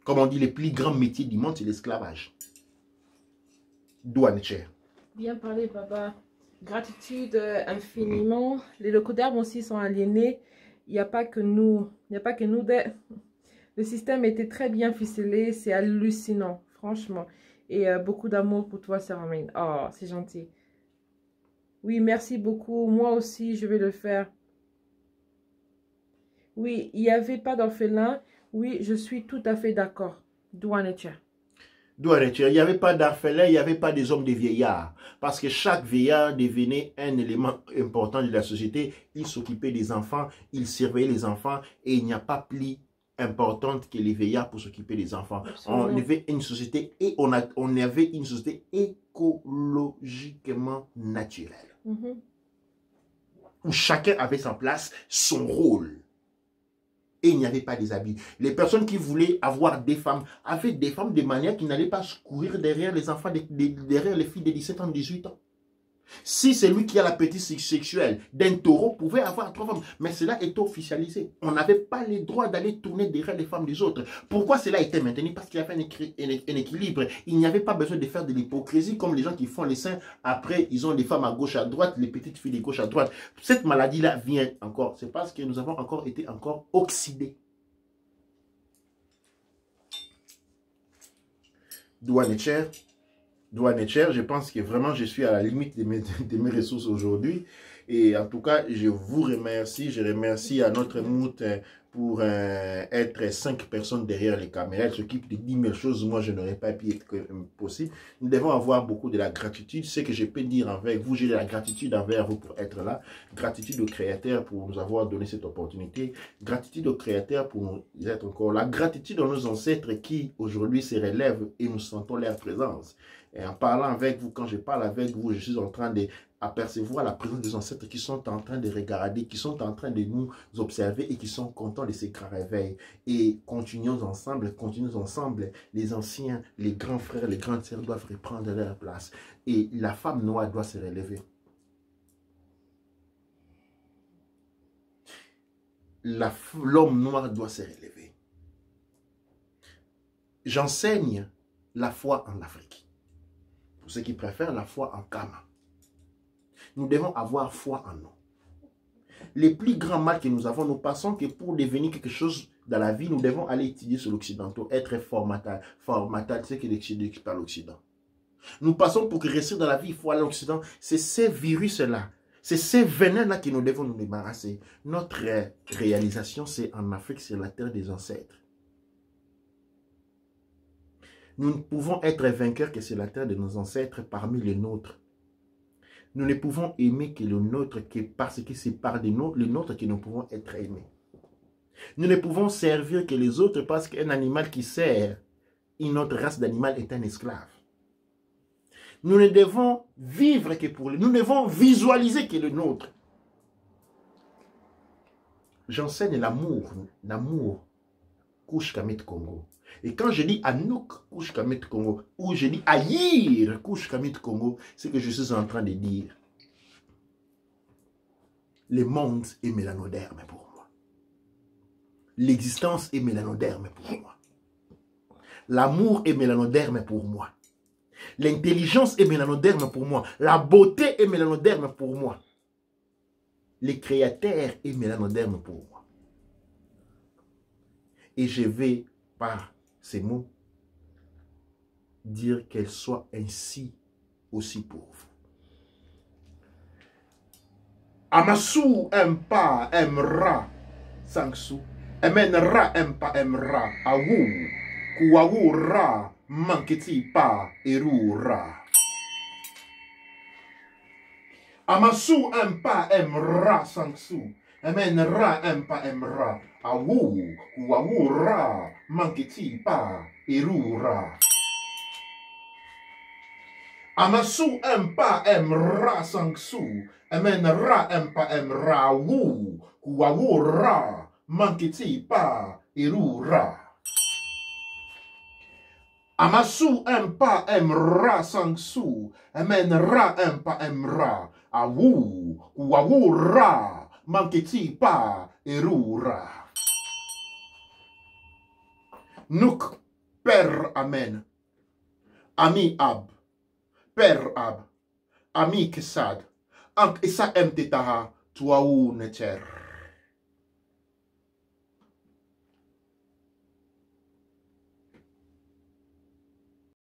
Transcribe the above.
Comme on dit, les plus grands métiers du monde, c'est l'esclavage. Douane chère. Bien parlé, Baba. Gratitude infiniment. Les locaux d'herbe aussi sont aliénés. Il n'y a pas que nous. Il n'y a pas que nous. Le système était très bien ficelé. C'est hallucinant, franchement. Et beaucoup d'amour pour toi, Saramine. Oh, c'est gentil. Oui, merci beaucoup. Moi aussi, je vais le faire. Oui, il n'y avait pas d'orphelin. Oui, je suis tout à fait d'accord. Douane et Tchèque. Il n'y avait pas d'orphelins, il n'y avait pas des hommes, des vieillards. Parce que chaque vieillard devenait un élément important de la société. Il s'occupait des enfants, il surveillait les enfants et il n'y a pas plus importante que les vieillards pour s'occuper des enfants. Absolument. On avait une société et on avait une société écologiquement naturelle. Où chacun avait sa place, son rôle. Et il n'y avait pas des abus. Les personnes qui voulaient avoir des femmes avaient des femmes de manière qui n'allaient pas courir derrière les enfants, derrière les filles de 17 ans, 18 ans. Si c'est lui qui a l'appétit sexuel d'un taureau, pouvait avoir 3 femmes. Mais cela est officialisé. On n'avait pas le droit d'aller tourner derrière les femmes des autres. Pourquoi cela a été maintenu? Parce qu'il y avait un équilibre. Il n'y avait pas besoin de faire de l'hypocrisie comme les gens qui font les seins. Après, ils ont les femmes à gauche, à droite, les petites filles de gauche, à droite. Cette maladie-là vient encore. C'est parce que nous avons encore été oxydés. Douane et Cher. Je pense que vraiment je suis à la limite de mes ressources aujourd'hui. Et en tout cas, je vous remercie. Je remercie à notre moute pour être 5 personnes derrière les caméras. Elle s'occupe de 10 000 choses. Moi, je n'aurais pas pu être possible. Nous devons avoir beaucoup de la gratitude. Ce que je peux dire avec vous, j'ai de la gratitude envers vous pour être là. Gratitude au Créateur pour nous avoir donné cette opportunité. Gratitude au Créateur pour nous être encore là. Gratitude à nos ancêtres qui aujourd'hui se relèvent et nous sentons leur présence. Et en parlant avec vous, quand je parle avec vous, je suis en train d'apercevoir la présence des ancêtres qui sont en train de regarder, qui sont en train de nous observer et qui sont contents de ces grands réveils. Et continuons ensemble, les anciens, les grands frères, les grandes sœurs doivent reprendre leur place. Et la femme noire doit se relever. L'homme noir doit se relever. J'enseigne la foi en Afrique. Pour ceux qui préfèrent la foi en Kama. Nous devons avoir foi en nous. Les plus grands mal que nous avons, nous pensons que pour devenir quelque chose dans la vie, nous devons aller étudier sur l'Occidentaux, être formatal, c'est ce qui est par l'Occident. Nous pensons pour que rester dans la vie, il faut aller à l'Occident. C'est ces virus-là, c'est ces venins-là que nous devons nous débarrasser. Notre réalisation, c'est en Afrique, c'est la terre des ancêtres. Nous ne pouvons être vainqueurs que c'est la terre de nos ancêtres parmi les nôtres. Nous ne pouvons aimer que le nôtre que parce que c'est par le nôtre que nous pouvons être aimés. Nous ne pouvons servir que les autres parce qu'un animal qui sert une autre race d'animal est un esclave. Nous ne devons vivre que pour lui. Nous ne devons visualiser que le nôtre. J'enseigne l'amour. Couche Kamit Congo. Et quand je dis Anouk Couche Kamit Congo, ou je dis Aïr Couche Kamit Congo, c'est que je suis en train de dire le monde est mélanoderme pour moi. L'existence est mélanoderme pour moi. L'amour est mélanoderme pour moi. L'intelligence est mélanoderme pour moi. La beauté est mélanoderme pour moi. Le créateur est mélanoderme pour moi. Et je vais, par ces mots, dire qu'elle soit ainsi aussi pour vous. Amasu empa emra sangsu. Emenra empa emra awu. Kuawu ra manketi pa eru ra. Amasu empa emra sangsu. Emenra empa emra awu. Kuawu ra manketi pa eru ra. Amasu empa emra sangsu. Amen ra empa emra wu. Kuawu ra manketi pa eru ra. Amasu empa emra sangsu. Amen ra empa emra awu. Kuawu ra manketi pa eru ra. Nuk Père Amen, Ami Ab, Père Ab, Ami Kesad, Ant Esa M Tetaha, Tuaou Necher.